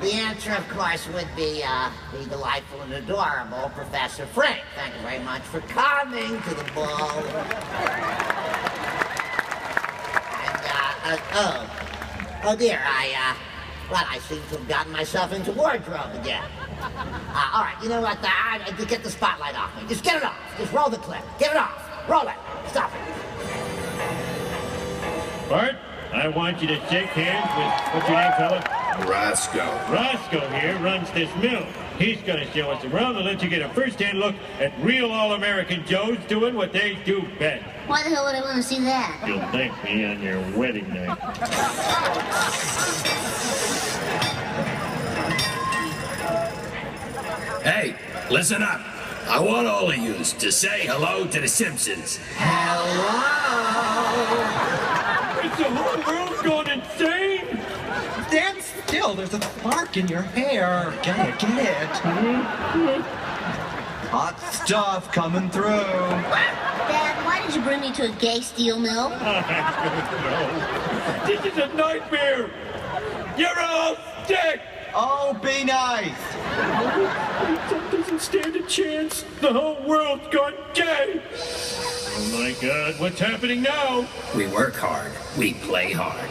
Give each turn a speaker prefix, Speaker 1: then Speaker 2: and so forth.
Speaker 1: the answer, of course, would be the delightful and adorable Professor Frank. Thank you very much for coming to the ball. And, oh dear, I seem to have gotten myself into wardrobe again. All right, you know what? Get the spotlight off me. Just get it off. Just roll the clip. Get it off. Roll it. Stop it.
Speaker 2: Bart, I want you to shake hands with, what's your name, fella?
Speaker 3: Roscoe.
Speaker 2: Roscoe here runs this mill. He's going to show us around and let you get a first-hand look at real All-American Joes doing what they do best.
Speaker 4: Why the hell would I want to see that?
Speaker 2: You'll thank me on your wedding night.
Speaker 3: Hey, listen up. I want all of you to say hello to the Simpsons.
Speaker 1: Hello.
Speaker 2: Is the whole world going insane?
Speaker 5: Stand still. There's a spark in your hair. Get it. Hot stuff coming through.
Speaker 4: Dad, why did you bring me to a gay steel mill?
Speaker 2: No. This is a nightmare. You're all sick.
Speaker 5: Oh, be nice.
Speaker 2: That doesn't stand a chance. The whole world's gone gay. Oh my God, what's happening now?
Speaker 3: We work hard. We play hard.